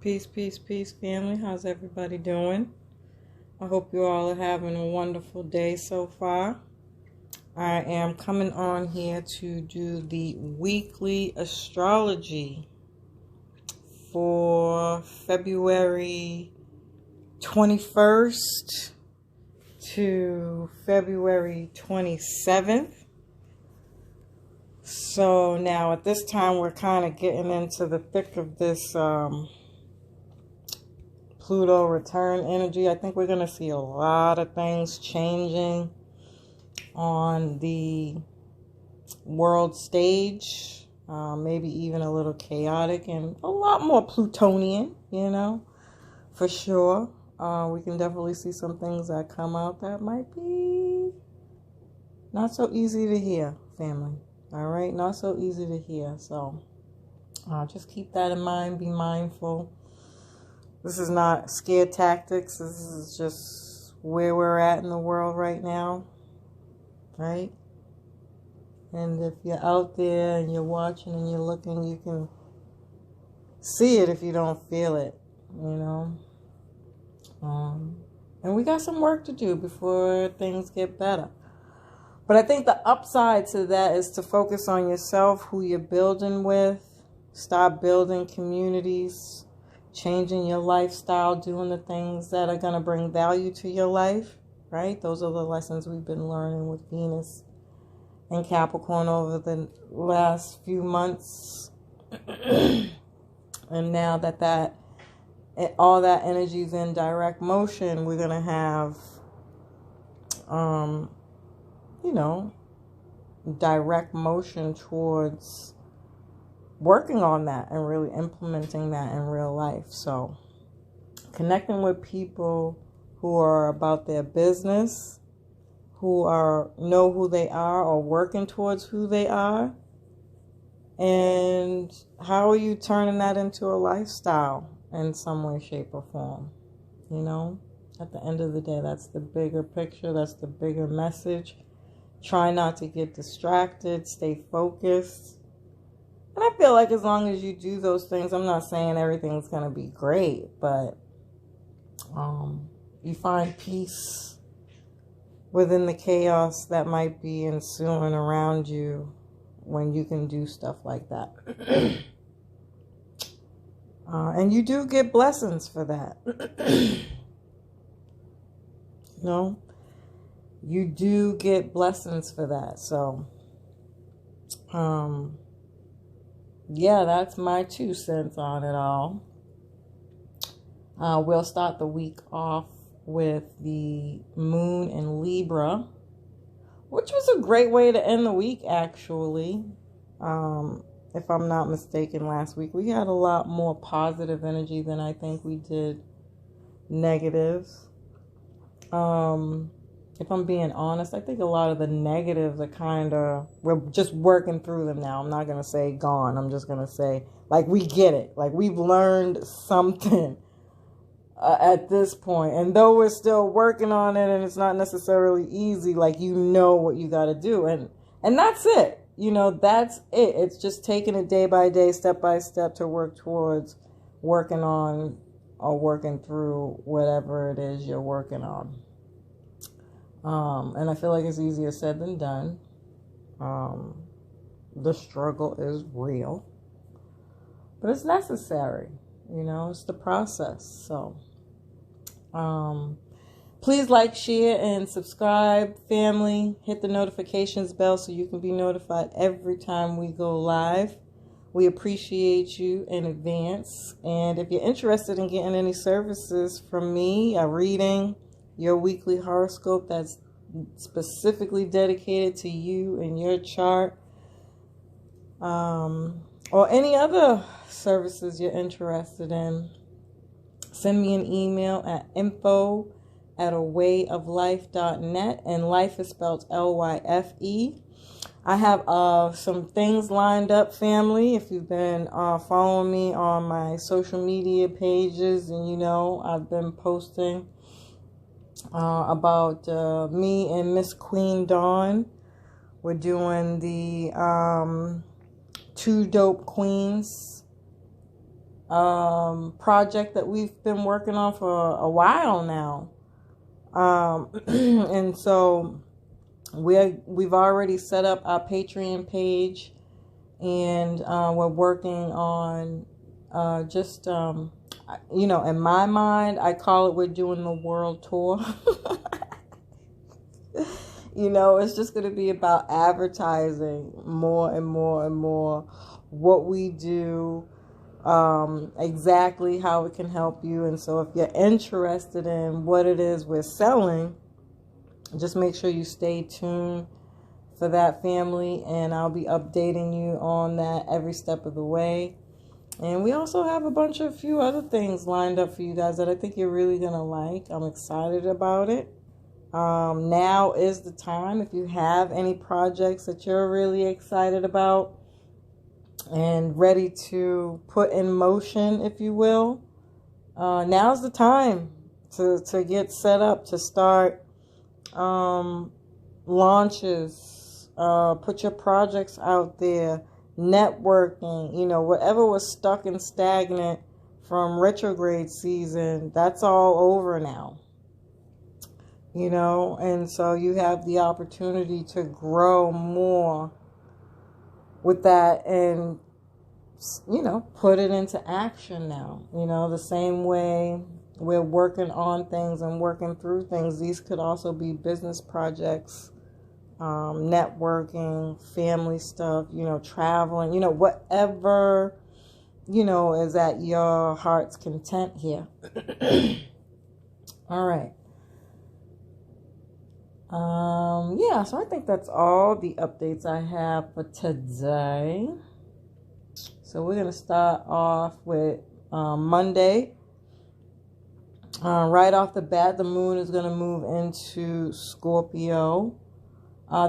Peace, peace, peace, family. How's everybody doing? I hope you all are having a wonderful day so far. I am coming on here to do the weekly astrology for February 21st to February 27th. So now at this time, we're kind of getting into the thick of this Pluto return energy. I think we're going to see a lot of things changing on the world stage. Maybe even a little chaotic and a lot more Plutonian, for sure. We can definitely see some things that come out that might be not so easy to hear, family. All right, not so easy to hear. So just keep that in mind. Be mindful. This is not scare tactics. This is just where we're at in the world right now, right? And if you're out there and you're watching and you're looking, you can see it if you don't feel it, And we got some work to do before things get better. But I think the upside to that is to focus on yourself, who you're building with, start building communities, changing your lifestyle, doing the things that are going to bring value to your life, right? Those are the lessons we've been learning with Venus and Capricorn over the last few months. And now that all that energy is in direct motion, we're going to have, direct motion towards working on that and really implementing that in real life. So connecting with people who are about their business, who know who they are or working towards who they are. And how are you turning that into a lifestyle in some way, shape, or form? At the end of the day, that's the bigger picture. That's the bigger message. Try not to get distracted. Stay focused. And I feel like as long as you do those things, I'm not saying everything's going to be great, but you find peace within the chaos that might be ensuing around you when you can do stuff like that. And you do get blessings for that. You do get blessings for that. So, yeah, that's my 2 cents on it all. We'll start the week off with the moon in Libra, which was a great way to end the week, actually. If I'm not mistaken, last week we had a lot more positive energy than I think we did negatives. If I'm being honest, I think a lot of the negatives are we're just working through them now. I'm not going to say gone. I'm just going to say, we get it. We've learned something at this point. And though we're still working on it and it's not necessarily easy, what you got to do. And that's it. That's it. It's just taking it day by day, step by step to work towards working on or working through whatever it is you're working on. And I feel like it's easier said than done. The struggle is real, but it's necessary. It's the process. So, please like, share, and subscribe, family. Hit the notifications bell so you can be notified every time we go live. We appreciate you in advance. And if you're interested in getting any services from me, a reading, your weekly horoscope that's specifically dedicated to you and your chart, or any other services you're interested in, send me an email at info@awayoflife.net, and life is spelled LYFE. I have some things lined up, family. If you've been following me on my social media pages, and I've been posting about me and Miss Queen Dawn. We're doing the 2 Dope Queens project that we've been working on for a while now. And so we've already set up our Patreon page, and we're working on just in my mind, I call it we're doing the world tour. It's just going to be about advertising more and more and more what we do, exactly how it can help you. And so if you're interested in what it is we're selling, just make sure you stay tuned for that, family, and I'll be updating you on that every step of the way. And we also have a few other things lined up for you guys that I think you're really going to like. I'm excited about it. Now is the time. If you have any projects that you're really excited about and ready to put in motion, if you will, now's the time to get set up, to start launches, put your projects out there, networking, whatever was stuck and stagnant from retrograde season, that's all over now. And so you have the opportunity to grow more with that and, put it into action now. The same way we're working on things and working through things, these could also be business projects, networking, family stuff, traveling, whatever, is at your heart's content here. All right. So I think that's all the updates I have for today. So we're going to start off with Monday. Right off the bat, the moon is going to move into Scorpio.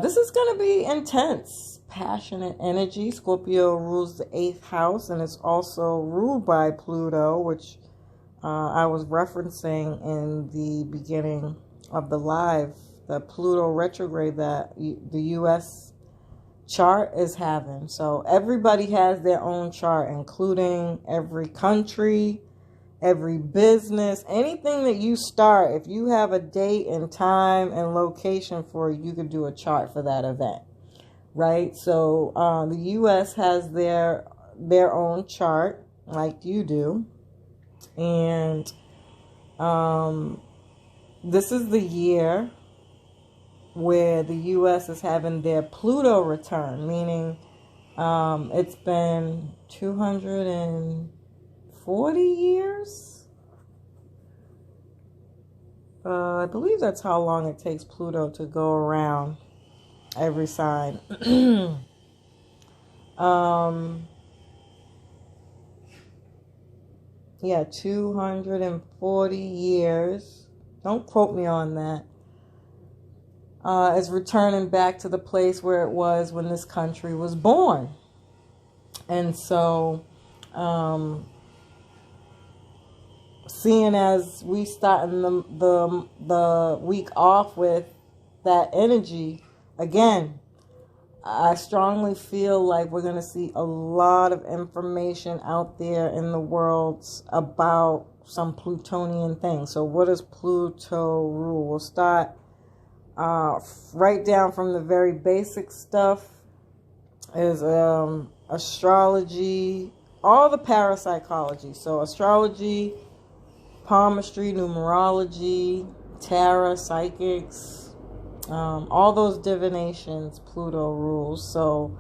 This is going to be intense, passionate energy. Scorpio rules the 8th house, and it's also ruled by Pluto, which I was referencing in the beginning of the live. The Pluto retrograde that the U.S. chart is having. So everybody has their own chart, including every country, every business, anything that you start. If you have a date and time and location for it, you could do a chart for that event, right? So the U.S. has their own chart, like you do, and this is the year where the U.S. is having their Pluto return, meaning it's been 240 years. I believe that's how long it takes Pluto to go around every sign. 240 years. Don't quote me on that. Is returning back to the place where it was when this country was born. And so, seeing as we starting the week off with that energy, again, I strongly feel like we're going to see a lot of information out there in the world about some Plutonian things. So what does Pluto rule? We'll start right down from the very basic stuff is astrology, all the parapsychology. So astrology, palmistry, numerology, tarot, psychics, all those divinations Pluto rules. So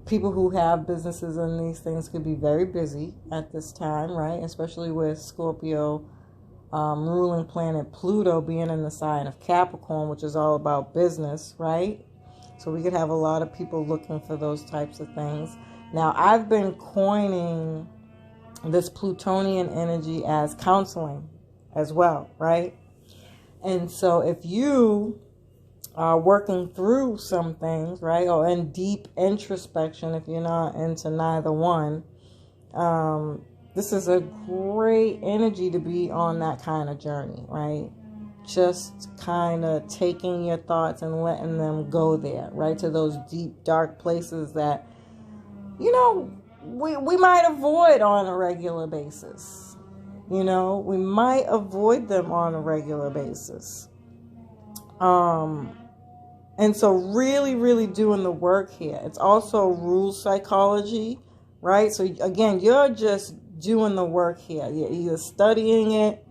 people who have businesses in these things could be very busy at this time, right? Especially with Scorpio ruling planet Pluto being in the sign of Capricorn, which is all about business, right? So we could have a lot of people looking for those types of things. Now, I've been coining this Plutonian energy as counseling as well, right? And so if you are working through some things, right, or in deep introspection, if you're not into neither one, this is a great energy to be on that kind of journey, right? Just kind of taking your thoughts and letting them go there, right? To those deep, dark places that, we might avoid on a regular basis. You know, we might avoid them on a regular basis. And so really, really doing the work here. It's also rule psychology, right? So again, you're just doing the work here. You're either studying it,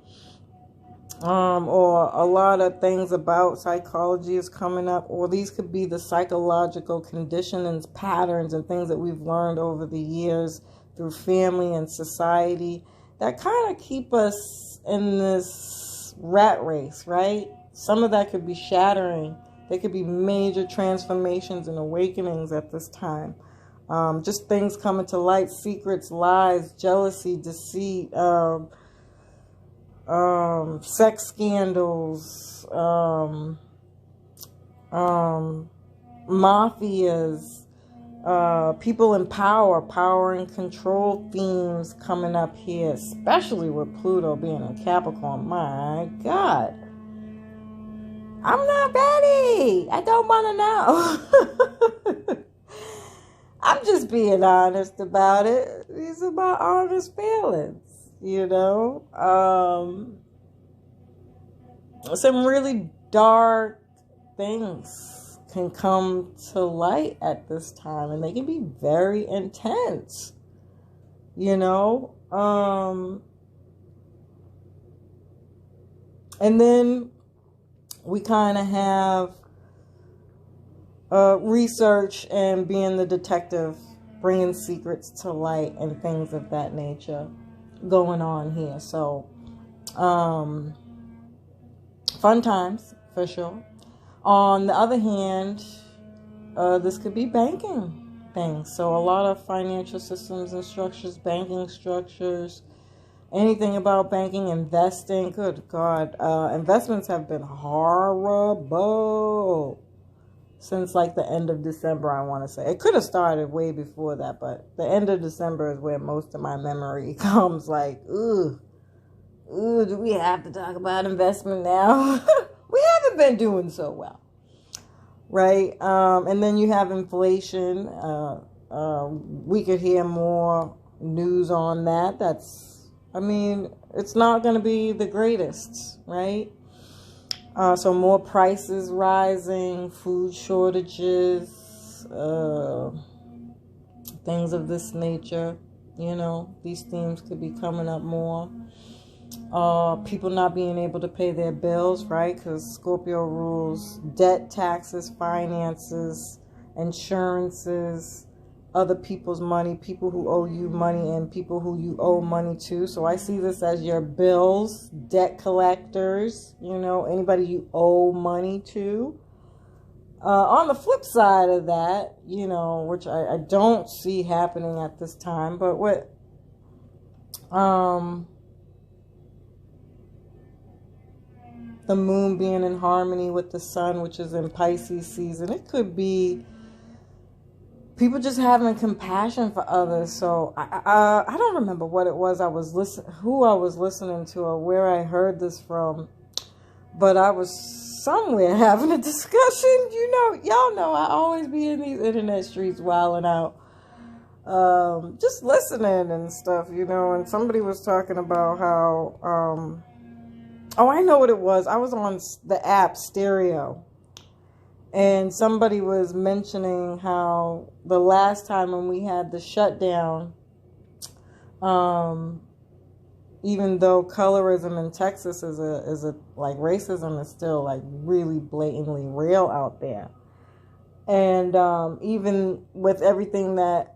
or a lot of things about psychology is coming up, or these could be the psychological conditionings, patterns, and things that we've learned over the years through family and society that kind of keep us in this rat race, right? Some of that could be shattering. There could be major transformations and awakenings at this time. Just things coming to light, secrets, lies, jealousy, deceit, sex scandals, mafias, people in power and control themes coming up here, especially with Pluto being in Capricorn. My God. I'm not ready. I don't want to know. I'm just being honest about it. These are my honest feelings, you know. Some really dark things can come to light at this time, and they can be very intense, you know. And then we kind of have research and being the detective, bringing secrets to light and things of that nature going on here. So, fun times for sure. On the other hand, this could be banking things. So a lot of financial systems and structures, banking structures, anything about banking, investing. Good God. Investments have been horrible since like the end of December, I want to say. It could have started way before that, but the end of December is where most of my memory comes. Like, ooh, do we have to talk about investment now? We haven't been doing so well, right? And then you have inflation. We could hear more news on that. It's not going to be the greatest, right? So more prices rising, food shortages, things of this nature. You know, these themes could be coming up more. People not being able to pay their bills, right? Because Scorpio rules debt, taxes, finances, insurances, other people's money, people who owe you money, and people who you owe money to. So I see this as your bills, debt collectors, you know, anybody you owe money to. On the flip side of that, you know, which I don't see happening at this time, but what the moon being in harmony with the sun, which is in Pisces season, it could be people just having compassion for others. So I don't remember what it was who I was listening to or where I heard this from, but I was somewhere having a discussion. You know, y'all know I always be in these internet streets wilding out, just listening and stuff, you know. And somebody was talking about how, I know what it was. I was on the app Stereo. And somebody was mentioning how the last time when we had the shutdown, even though colorism in Texas is a like racism is still like really blatantly real out there. And even with everything that,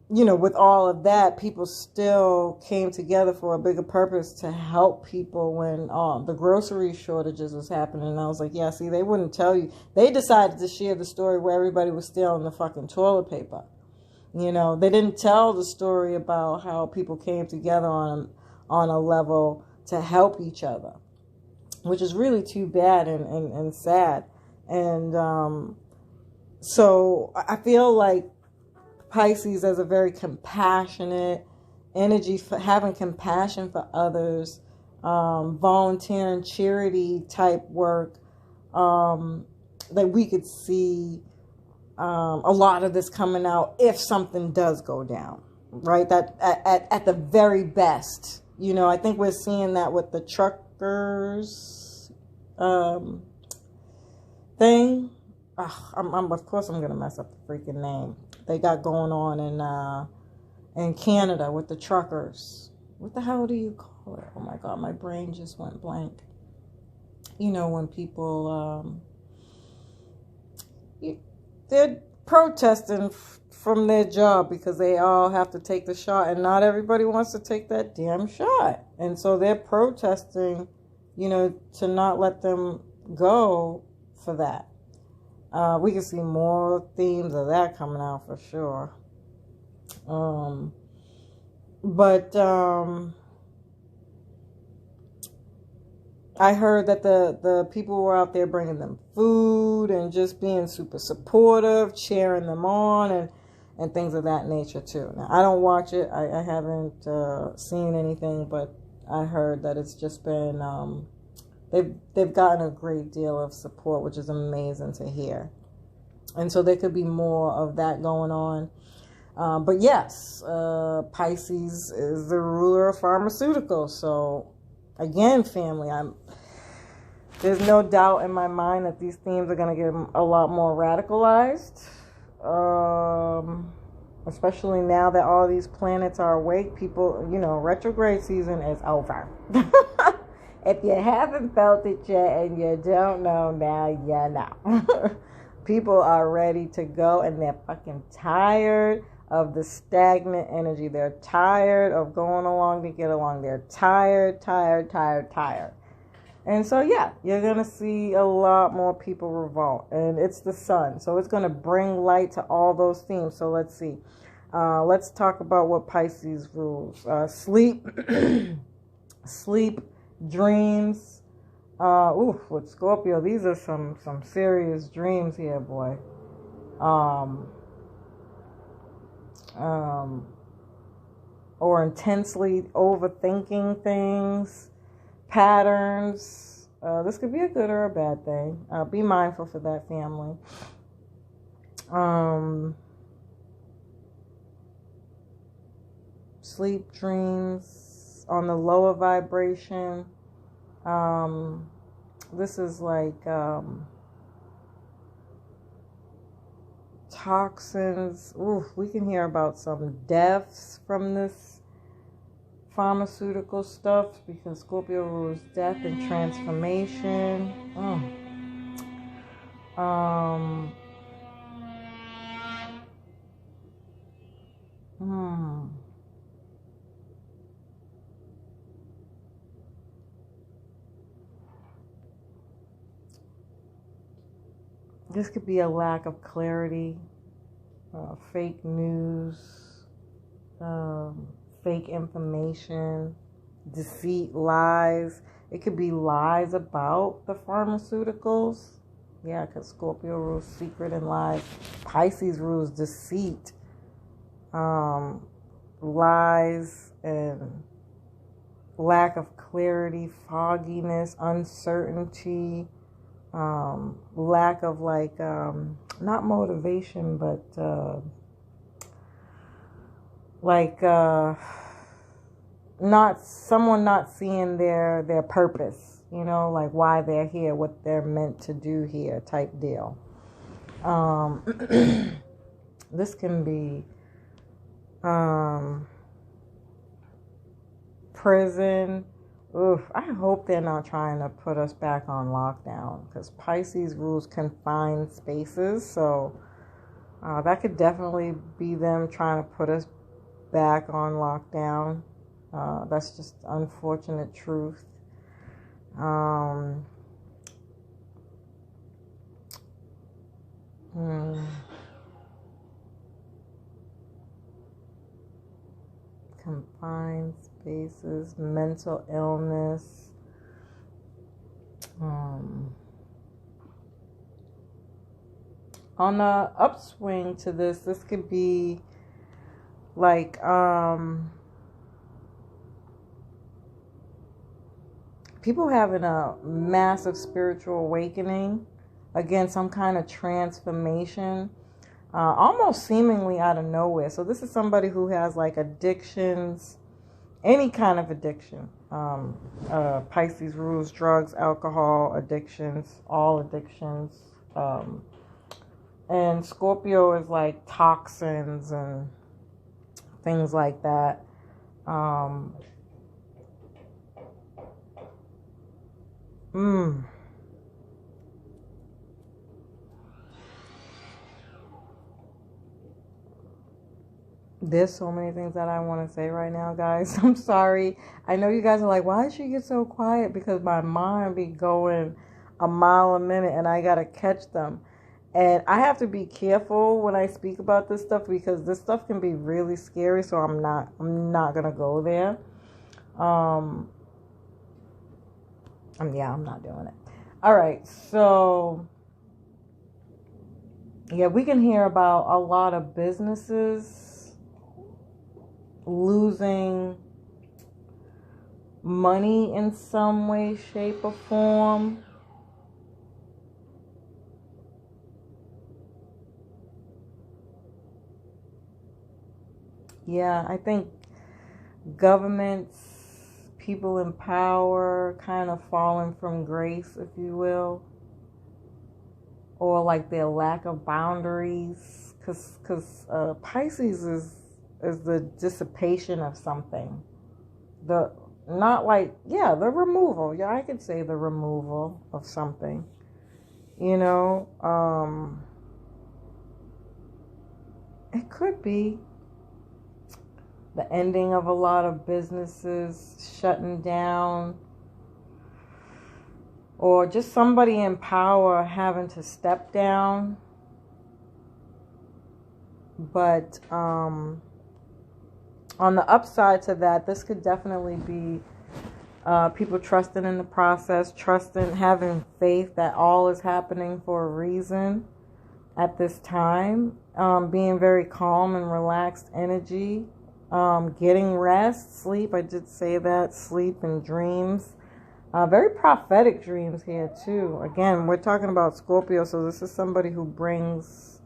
you know, with all of that, people still came together for a bigger purpose to help people when the grocery shortages was happening. And I was like, yeah, see, they wouldn't tell you. They decided to share the story where everybody was stealing the fucking toilet paper. You know, they didn't tell the story about how people came together on a level to help each other, which is really too bad and sad. And so I feel like Pisces as a very compassionate energy, for having compassion for others, volunteering, charity type work, that we could see a lot of this coming out if something does go down, right? That at the very best, you know, I think we're seeing that with the truckers thing. I'm of course I'm gonna mess up the freaking name they got going on in Canada with the truckers. What the hell do you call it? Oh my God, my brain just went blank. You know, when people they're protesting from their job because they all have to take the shot, and not everybody wants to take that damn shot, and so they're protesting, you know, to not let them go for that. We can see more themes of that coming out for sure. But I heard that the people were out there bringing them food and just being super supportive, cheering them on, and things of that nature too. Now, I don't watch it. I haven't seen anything, but I heard that it's just been they've gotten a great deal of support, which is amazing to hear. And so there could be more of that going on. But yes, Pisces is the ruler of pharmaceuticals. So again, family, there's no doubt in my mind that these themes are going to get a lot more radicalized. Especially now that all these planets are awake. People, you know, retrograde season is over. If you haven't felt it yet and you don't know, now you know. People are ready to go, and they're fucking tired of the stagnant energy. They're tired of going along to get along. They're tired. And so, yeah, you're going to see a lot more people revolt. And it's the sun. So it's going to bring light to all those themes. So let's see. Let's talk about what Pisces rules. Sleep, dreams. With Scorpio, these are some serious dreams here, boy. Or intensely overthinking things, patterns. This could be a good or a bad thing. Be mindful for that, family. Sleep, dreams on the lower vibration. This is like toxins. We can hear about some deaths from this pharmaceutical stuff because Scorpio rules death and transformation. This could be a lack of clarity, fake news, fake information, deceit, lies. It could be lies about the pharmaceuticals. Yeah, because Scorpio rules secret and lies. Pisces rules deceit, lies, and lack of clarity, fogginess, uncertainty. Lack of not motivation, but not seeing their purpose, you know, like why they're here, what they're meant to do here, type deal. This can be prison. I hope they're not trying to put us back on lockdown, because Pisces rules confined spaces. So that could definitely be them trying to put us back on lockdown. That's just unfortunate truth. Confined spaces, mental illness. On the upswing to this could be like people having a massive spiritual awakening, again, some kind of transformation. almost seemingly out of nowhere. So this is somebody who has like addictions, any kind of addiction. Pisces rules drugs, alcohol, addictions, all addictions. And Scorpio is like toxins and things like that. There's so many things that I want to say right now, guys. I'm sorry. I know you guys are like, why did she get so quiet? Because my mind be going a mile a minute and I got to catch them. And I have to be careful when I speak about this stuff because this stuff can be really scary. So I'm not going to go there. I'm not doing it. All right. So yeah, we can hear about a lot of businesses losing money in some way, shape, or form. Yeah, I think governments, people in power kind of falling from grace, if you will, or like their lack of boundaries, because Pisces is the dissipation of something. The removal. Yeah, I could say the removal of something. It could be the ending of a lot of businesses shutting down, or just somebody in power having to step down. But on the upside to that, this could definitely be people trusting in the process, having faith that all is happening for a reason at this time, being very calm and relaxed energy, getting rest, sleep. I did say that, sleep and dreams. Very prophetic dreams here too. Again, we're talking about Scorpio, so this is somebody who brings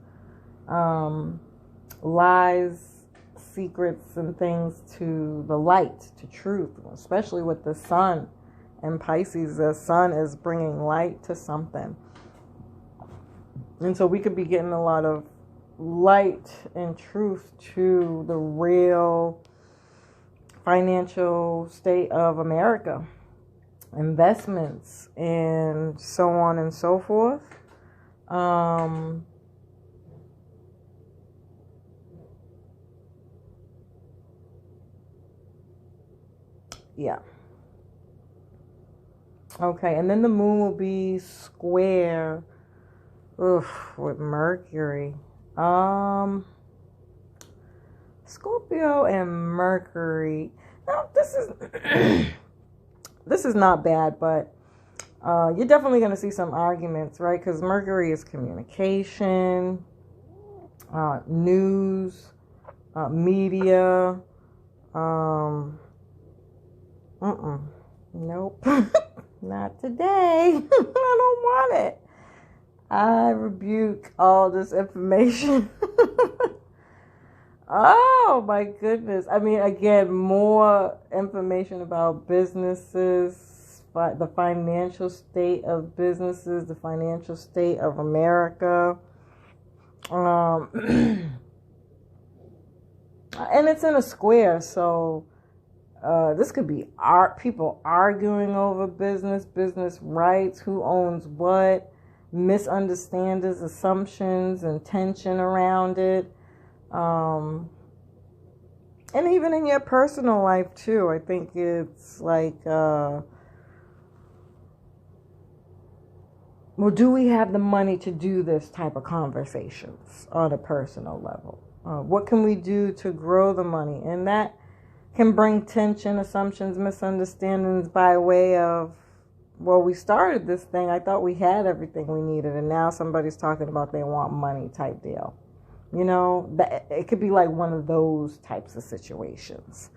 lies, secrets, and things to the light, to truth, especially with the sun and Pisces. The sun is bringing light to something. And so we could be getting a lot of light and truth to the real financial state of America, investments, and so on and so forth. Yeah. Okay, and then the moon will be square with Mercury. Scorpio and Mercury. Now, this is this is not bad, but you're definitely going to see some arguments, right? Because Mercury is communication, news, media. Nope. Not today. I don't want it. I rebuke all this information. Oh my goodness. I mean, again, more information about businesses, the financial state of businesses, the financial state of America. And it's in a square, so this could be people arguing over business rights, who owns what, misunderstandings, assumptions, and tension around it. And even in your personal life too, I think it's like, well, do we have the money to do this type of conversations on a personal level? What can we do to grow the money? And that can bring tension, assumptions, misunderstandings by way of, well, we started this thing, I thought we had everything we needed, and now somebody's talking about they want money type deal. It could be like one of those types of situations.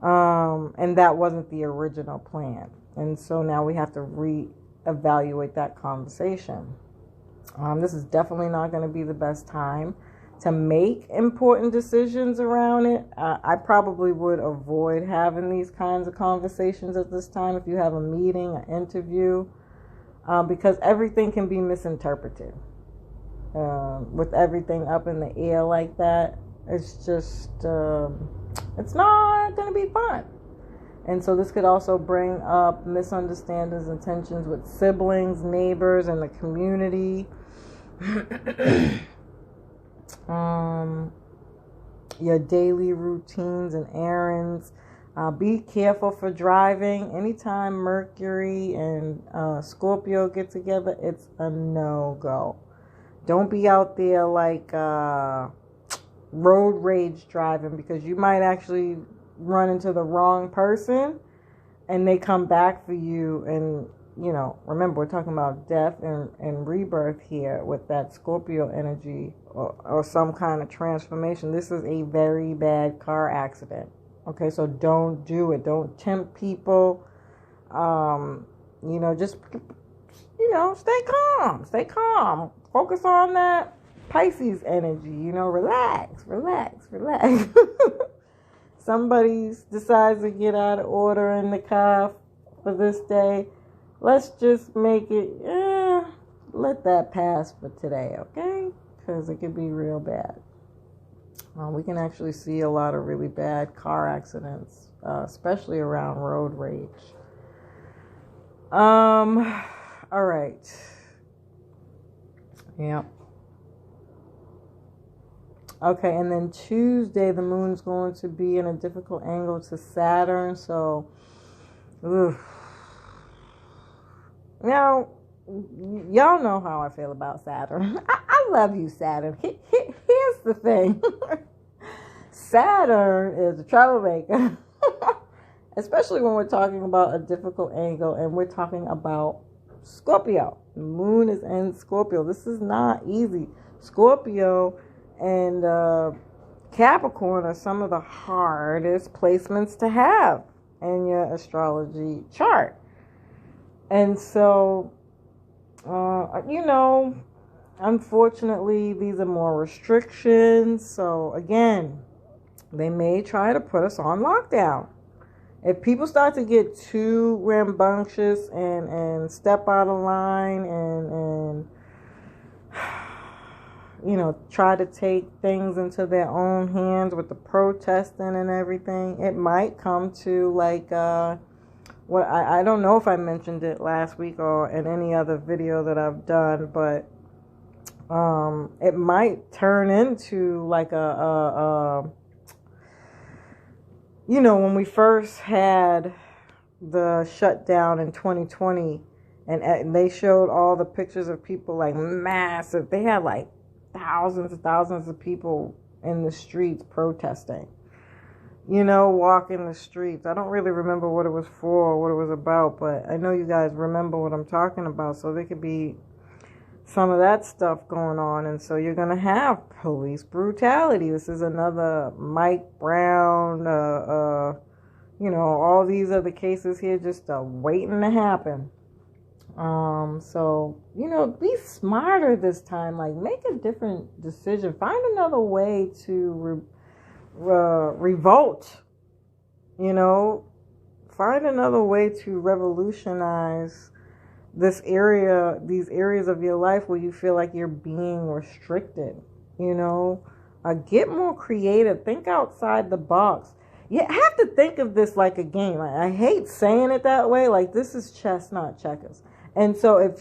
And that wasn't the original plan. And so now we have to reevaluate that conversation. This is definitely not going to be the best time to make important decisions around it, I probably would avoid having these kinds of conversations at this time if you have a meeting, an interview, because everything can be misinterpreted. With everything up in the air like that, it's just, it's not going to be fun. And so this could also bring up misunderstandings and tensions with siblings, neighbors, and the community. Your daily routines and errands. Be careful for driving. Anytime Mercury and Scorpio get together, it's a no-go. Don't be out there like road rage driving, because you might actually run into the wrong person and they come back for you. And remember, we're talking about death and rebirth here with that Scorpio energy, or some kind of transformation. This is a very bad car accident. Okay, so don't do it. Don't tempt people. Just, stay calm. Stay calm. Focus on that Pisces energy. Relax. Somebody decides to get out of order in the car for this day. Let's just make it, let that pass for today, okay? Because it could be real bad. We can actually see a lot of really bad car accidents, especially around road rage. All right. Yeah. Okay, and then Tuesday, the moon's going to be in a difficult angle to Saturn, so, Now, y'all know how I feel about Saturn. I love you, Saturn. Here's the thing. Saturn is a troublemaker. Especially when we're talking about a difficult angle and we're talking about Scorpio. The moon is in Scorpio. This is not easy. Scorpio and Capricorn are some of the hardest placements to have in your astrology chart. And so, unfortunately, these are more restrictions. So, again, they may try to put us on lockdown. If people start to get too rambunctious and step out of line and try to take things into their own hands with the protesting and everything, it might come to like... I don't know if I mentioned it last week or in any other video that I've done, but it might turn into like when we first had the shutdown in 2020 and they showed all the pictures of people like massive, they had like thousands and thousands of people in the streets protesting. Walking the streets. I don't really remember what it was for or what it was about, but I know you guys remember what I'm talking about. So there could be some of that stuff going on. And so you're going to have police brutality. This is another Mike Brown, all these other cases here just waiting to happen. So, be smarter this time. Like, make a different decision. Find another way to revolt, find another way to revolutionize these areas of your life where you feel like you're being restricted. Get more creative, think outside the box. You have to think of this like a game. I hate saying it that way, like this is chess, not checkers. And so if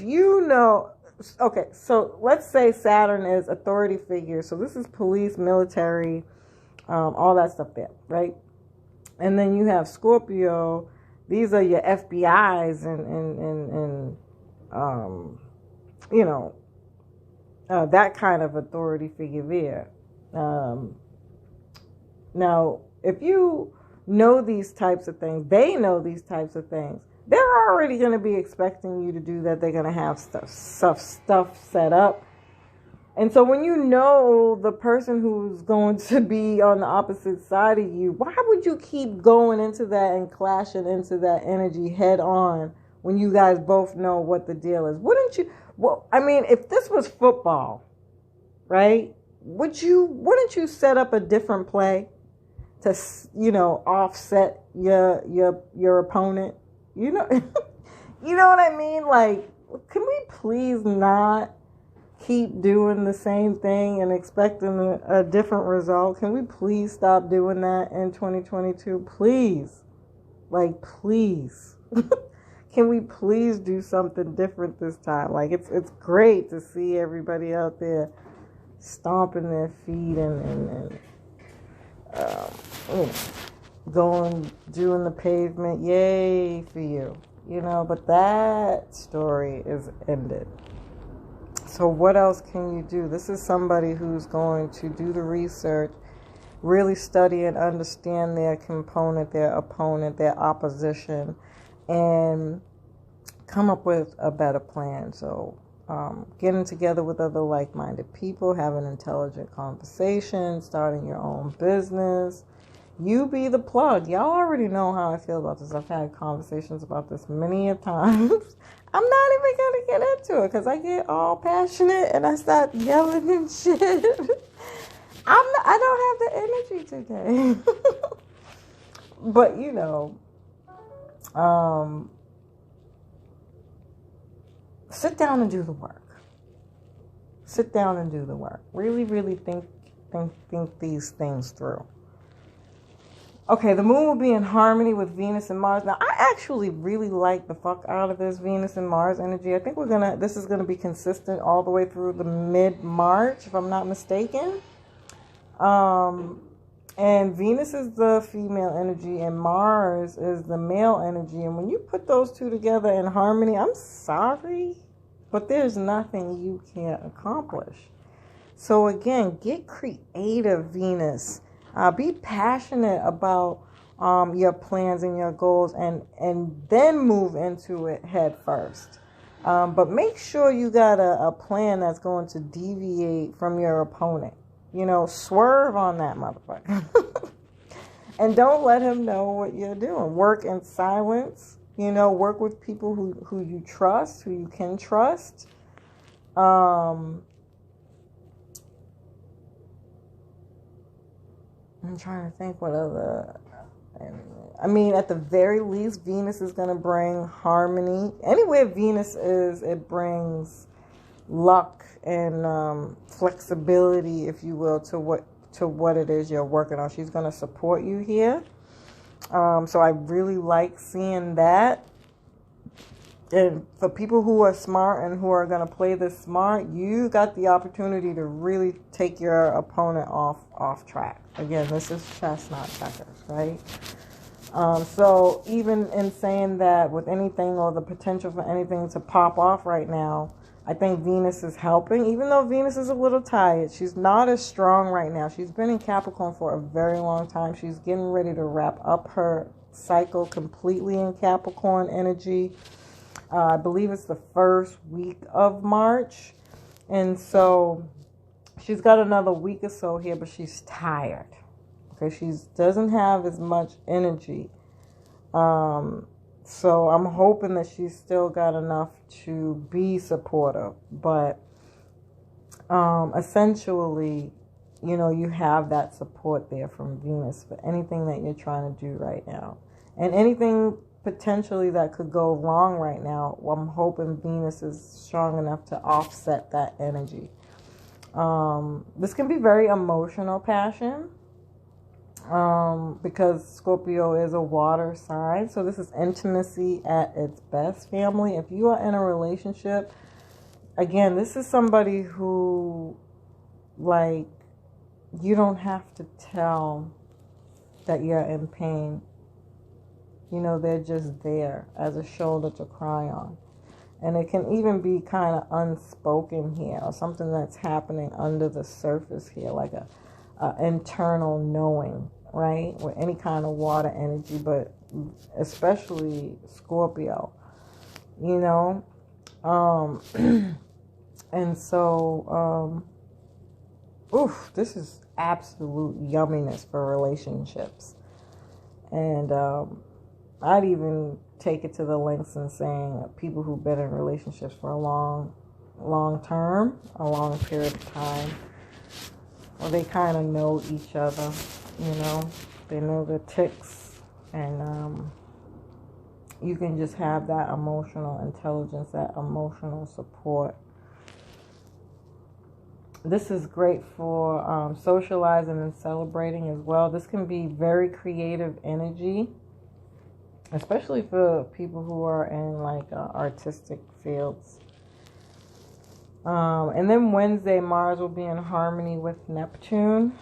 okay, so let's say Saturn is authority figure, so this is police, military, all that stuff there, right? And then you have Scorpio. These are your FBIs and that kind of authority figure there. Now, if you know these types of things, they know these types of things, they're already going to be expecting you to do that. They're going to have stuff set up. And so when you know the person who's going to be on the opposite side of you, why would you keep going into that and clashing into that energy head on when you guys both know what the deal is? Wouldn't you? Well, I mean, if this was football, right? wouldn't you set up a different play to, offset your opponent? You know, you know what I mean? Like, can we please not keep doing the same thing and expecting a different result? Can we please stop doing that in 2022? Please. Like, please. Can we please do something different this time? Like, it's great to see everybody out there stomping their feet and doing the pavement. Yay for you. But that story is ended. So what else can you do? This is somebody who's going to do the research, really study and understand their component, their opponent, their opposition, and come up with a better plan. So getting together with other like-minded people, having intelligent conversations, starting your own business. You be the plug. Y'all already know how I feel about this. I've had conversations about this many a times. I'm not even going to get into it because I get all passionate and I start yelling and shit. I don't have the energy today. But, sit down and do the work. Sit down and do the work. Really, really think these things through. Okay, the moon will be in harmony with Venus and Mars. Now, I actually really like the fuck out of this Venus and Mars energy. I think this is gonna be consistent all the way through the mid-March, if I'm not mistaken. And Venus is the female energy and Mars is the male energy. And when you put those two together in harmony, I'm sorry, but there's nothing you can't accomplish. So again, get creative, Venus. Be passionate about your plans and your goals and then move into it head first. But make sure you got a plan that's going to deviate from your opponent. Swerve on that motherfucker. And don't let him know what you're doing. Work in silence. Work with people who you trust, who you can trust. I'm trying to think what other... at the very least, Venus is going to bring harmony. Anywhere Venus is, it brings luck and flexibility, if you will, to what it is you're working on. She's going to support you here. So I really like seeing that. And for people who are smart and who are going to play this smart, you got the opportunity to really take your opponent off track. Again, this is chess, not checkers, right? So even in saying that, with anything or the potential for anything to pop off right now, I think Venus is helping. Even though Venus is a little tired, she's not as strong right now. She's been in Capricorn for a very long time. She's getting ready to wrap up her cycle completely in Capricorn energy. I believe it's the first week of March. And so she's got another week or so here, but she's tired. Okay, she doesn't have as much energy. So I'm hoping that she's still got enough to be supportive. But essentially, you have that support there from Venus for anything that you're trying to do right now. And anything potentially that could go wrong right now, I'm hoping Venus is strong enough to offset that energy. This can be very emotional passion. Because Scorpio is a water sign. So this is intimacy at its best, family. If you are in a relationship, again, this is somebody who, you don't have to tell that you're in pain. They're just there as a shoulder to cry on. And it can even be kind of unspoken here, or something that's happening under the surface here, like a internal knowing, right? With any kind of water energy, but especially Scorpio, and so, this is absolute yumminess for relationships. And I'd even take it to the lengths in saying people who've been in relationships for a long period of time. or they kind of know each other, you know. They know the ticks, and you can just have that emotional intelligence, that emotional support. This is great for socializing and celebrating as well. This can be very creative energy, especially for people who are in like artistic fields. And then Wednesday, Mars will be in harmony with Neptune.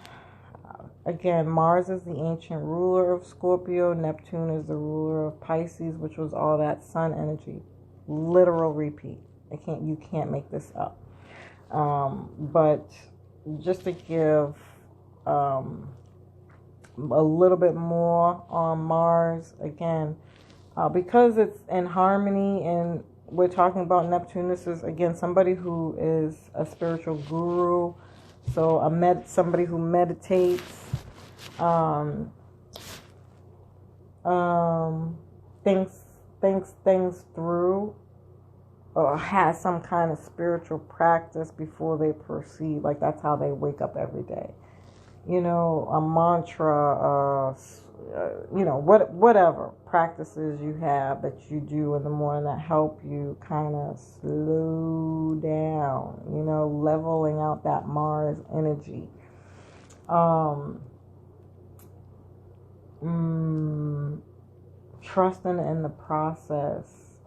Again, Mars is the ancient ruler of Scorpio. Neptune is the ruler of Pisces, which was all that sun energy. Literal repeat. You can't make this up. But just to give a little bit more on Mars, again, because it's in harmony and we're talking about Neptune, this is, again, somebody who is a spiritual guru, so somebody who meditates, thinks things through, or has some kind of spiritual practice before they proceed. Like, that's how they wake up every day. You know, a mantra, whatever practices you have that you do in the morning that help you kind of slow down, you know, leveling out that Mars energy. Trusting in the process.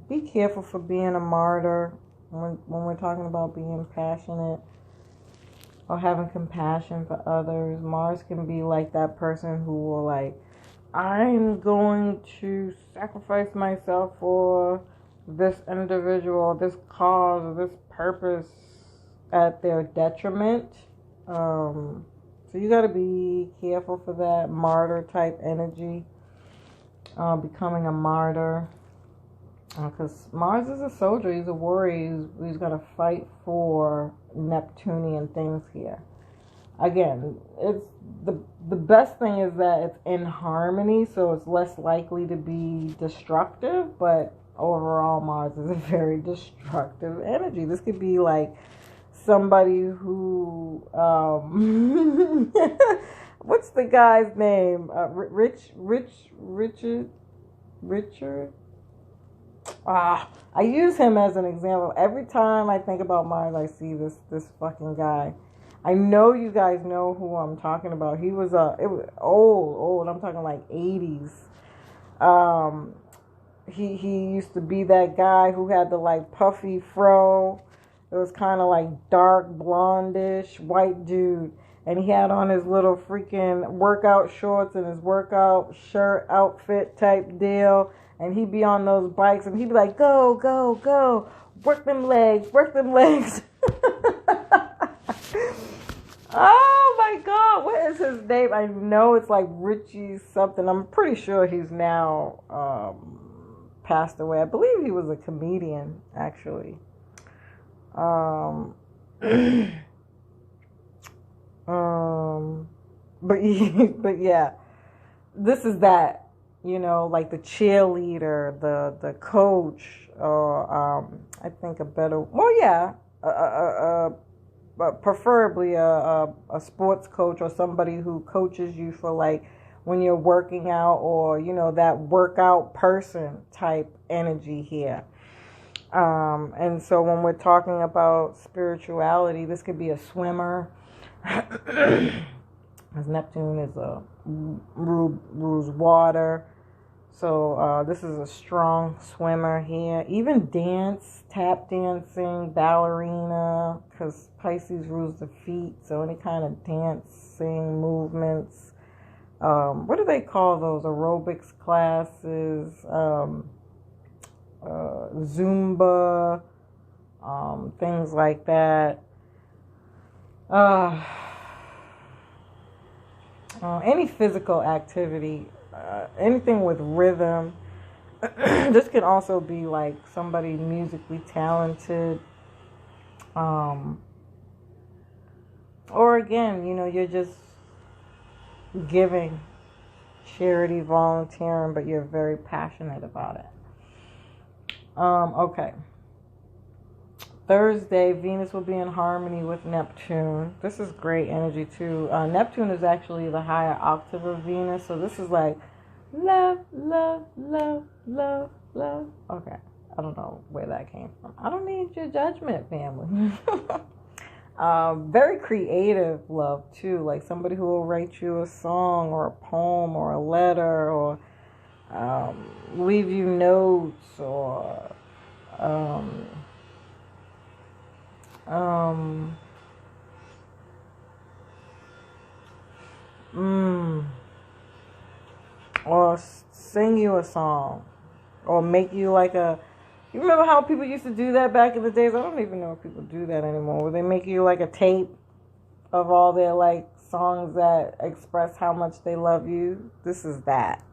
Be careful for being a martyr when we're talking about being passionate or having compassion for others. Mars can be like that person who will like, I'm going to sacrifice myself for this individual, this cause, or this purpose at their detriment. So you got to be careful for that martyr type energy, becoming a martyr. Because Mars is a soldier, he's a warrior, he's going to fight for Neptunian things here. Again, it's the best thing is that it's in harmony, so it's less likely to be destructive, but overall Mars is a very destructive energy. This could be like somebody who, what's the guy's name? Richard? I use him as an example. Every time I think about Mars, I see this fucking guy. I know you guys know who I'm talking about. He was it was old. I'm talking like 80s. He used to be that guy who had the like puffy fro. It was kind of like dark blondish white dude, and he had on his little freaking workout shorts and his workout shirt outfit type deal. And he'd be on those bikes and he'd be like, go, go, go. Work them legs. Oh my God. What is his name? I know it's like Richie something. I'm pretty sure he's now passed away. I believe he was a comedian, actually. But yeah, this is that. You know, like the cheerleader, the coach, or I think preferably a sports coach or somebody who coaches you for like when you're working out, or you know, that workout person type energy here. And so when we're talking about spirituality, this could be a swimmer. As Neptune is rules water. So this is a strong swimmer here. Even dance, tap dancing, ballerina, because Pisces rules the feet. So any kind of dancing movements. What do they call those? Aerobics classes, Zumba, things like that. Any physical activity, anything with rhythm. This can also be like somebody musically talented. Or again, you know, you're just giving, charity, volunteering, but you're very passionate about it. Okay. Thursday, Venus will be in harmony with Neptune. This is great energy too. Neptune is actually the higher octave of Venus, so this is like love, love, love, love, love. Okay, I don't know where that came from. I don't need your judgment, family. Very creative love too, like somebody who will write you a song or a poem or a letter or leave you notes or or sing you a song or make you like a. You remember how people used to do that back in the days? I don't even know if people do that anymore. Where they make you like a tape of all their like songs that express how much they love you. This is that.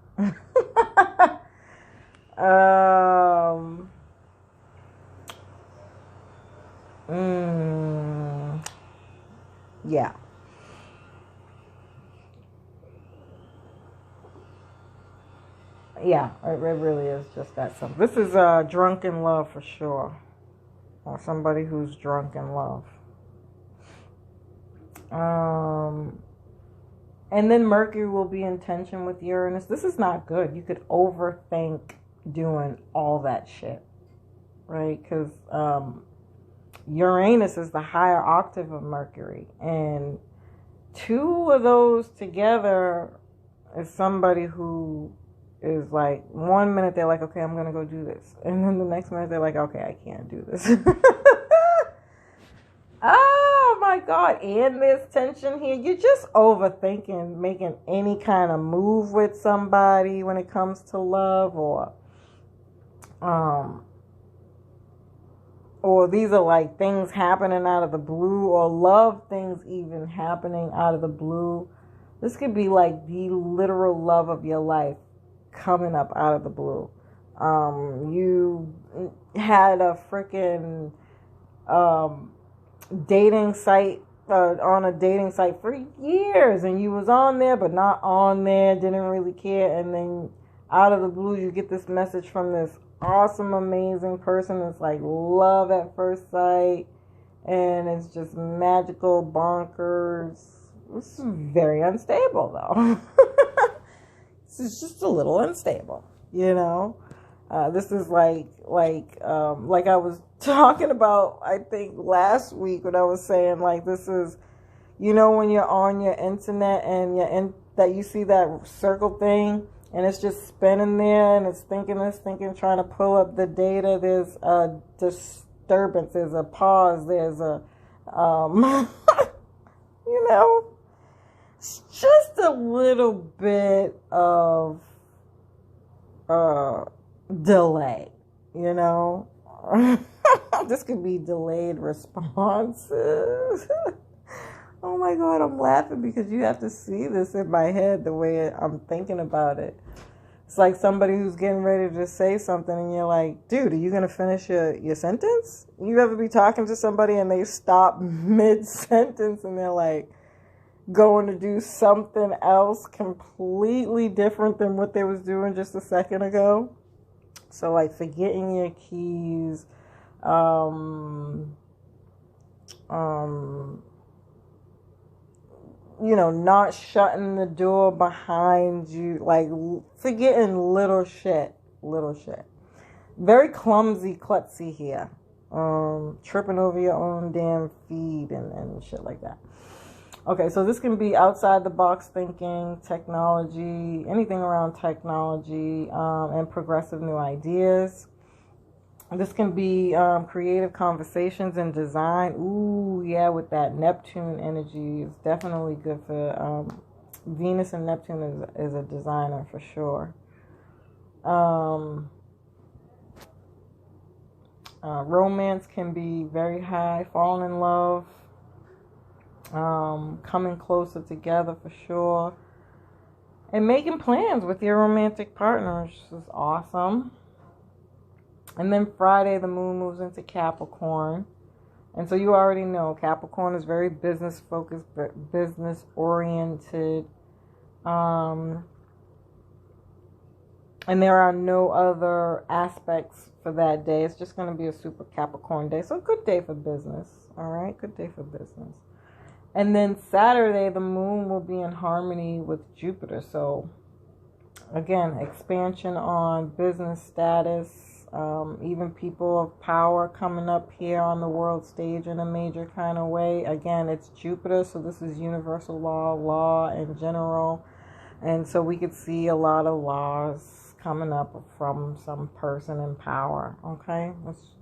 Yeah. Yeah, it really is just that simple. This is drunk in love for sure. Or somebody who's drunk in love. And then Mercury will be in tension with Uranus. This is not good. You could overthink doing all that shit. Right? Because Uranus is the higher octave of Mercury. And two of those together is somebody who is like, 1 minute they're like, okay, I'm going to go do this. And then the next minute they're like, okay, I can't do this. Oh my God. And there's tension here. You're just overthinking making any kind of move with somebody when it comes to love or these are like things happening out of the blue or love things even happening out of the blue. This could be like the literal love of your life coming up out of the blue. You had a freaking dating site on a dating site for years, and you was on there but not on there, didn't really care, and then out of the blue you get this message from this awesome, amazing person. It's like love at first sight, and it's just magical, bonkers. This is very unstable though. This is just a little unstable, you know. This is like I was talking about, I think last week when I was saying like this is, you know, when you're on your internet and that you see that circle thing and it's just spinning there and it's thinking, trying to pull up the data. There's a disturbance, there's a pause, there's a you know. It's just a little bit of delay, you know. This could be delayed responses. Oh my God, I'm laughing because you have to see this in my head the way I'm thinking about it. It's like somebody who's getting ready to say something and you're like, dude, are you going to finish your sentence? You ever be talking to somebody and they stop mid-sentence and they're like, going to do something else completely different than what they was doing just a second ago. So like forgetting your keys, you know, not shutting the door behind you, like forgetting little shit. Very clumsy, klutzy here. Tripping over your own damn feet and shit like that. Okay, so this can be outside the box thinking, technology, anything around technology, and progressive new ideas. This can be creative conversations and design. Ooh, yeah, with that Neptune energy, it's definitely good for Venus, and Neptune is a designer for sure. Romance can be very high, falling in love. Coming closer together for sure, and making plans with your romantic partners is awesome. And then Friday the moon moves into Capricorn, and so you already know Capricorn is very business focused, business oriented. And there are no other aspects for that day. It's just going to be a super Capricorn day. So good day for business. All right. Good day for business. And then Saturday, the moon will be in harmony with Jupiter. So again, expansion on business status. Even people of power coming up here on the world stage in a major kind of way. Again, it's Jupiter. So this is universal law in general. And so we could see a lot of laws coming up from some person in power. Okay, that's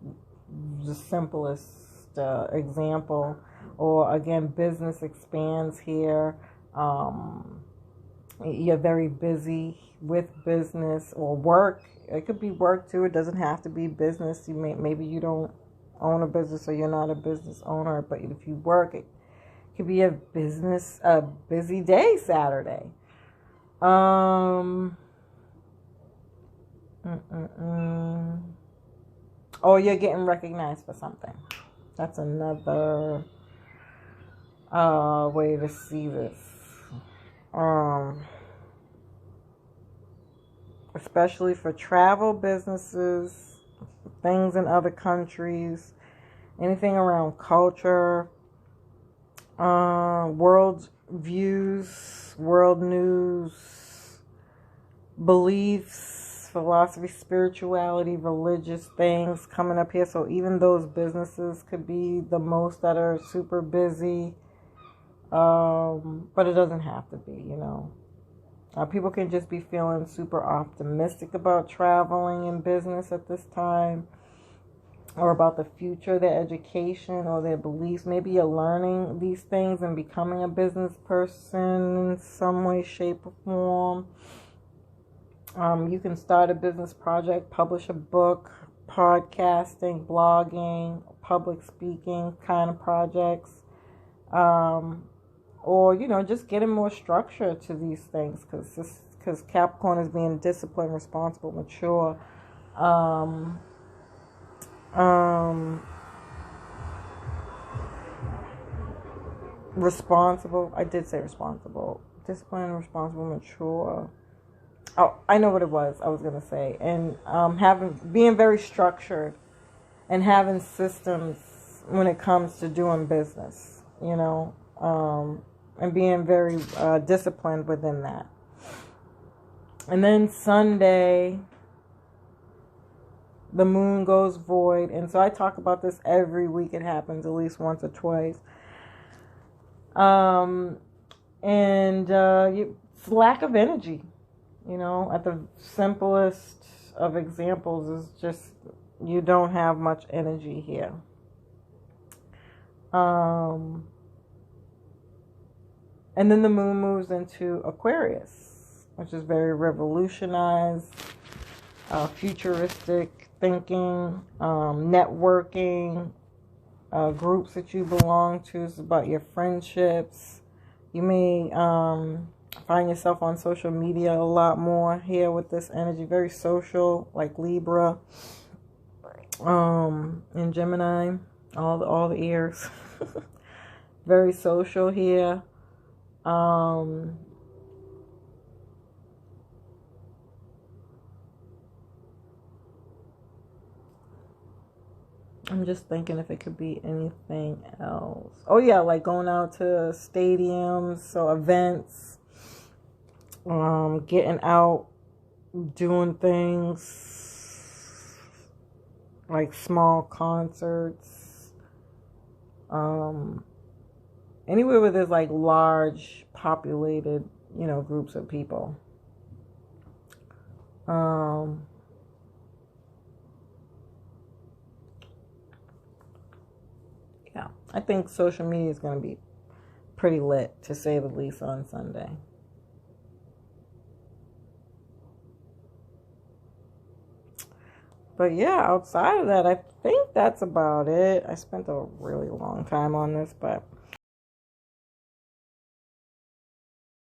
the simplest example. Or again, business expands here. You're very busy with business or work. It could be work too. It doesn't have to be business. Maybe you don't own a business or you're not a business owner. But if you work, it could be a busy day Saturday. Oh, you're getting recognized for something. That's another way to see this. Especially for travel businesses, things in other countries, anything around culture, world views, world news, beliefs, philosophy, spirituality, religious things coming up here. So even those businesses could be the most that are super busy. But it doesn't have to be, you know. People can just be feeling super optimistic about traveling in business at this time, or about the future, their education or their beliefs. Maybe you're learning these things and becoming a business person in some way, shape, or form. You can start a business project, publish a book, podcasting, blogging, public speaking kind of projects. Or, you know, just getting more structure to these things, because Capricorn is being disciplined, responsible, mature. Responsible. I did say responsible. Disciplined, responsible, mature. Oh, I know what it was I was going to say. And being very structured and having systems when it comes to doing business, you know. And being very disciplined within that. And then Sunday, the moon goes void. And so I talk about this every week. It happens at least once or twice. It's lack of energy. You know, at the simplest of examples is just you don't have much energy here. And then the moon moves into Aquarius, which is very revolutionized, futuristic thinking, networking, groups that you belong to. It's about your friendships. You may find yourself on social media a lot more here with this energy. Very social, like Libra, and Gemini, all the ears. Very social here. I'm just thinking if it could be anything else. Oh yeah, like going out to stadiums, so events, getting out, doing things like small concerts, anywhere where there's like large populated, you know, groups of people. Yeah, I think social media is going to be pretty lit, to say the least, on Sunday. But yeah, outside of that, I think that's about it. I spent a really long time on this, but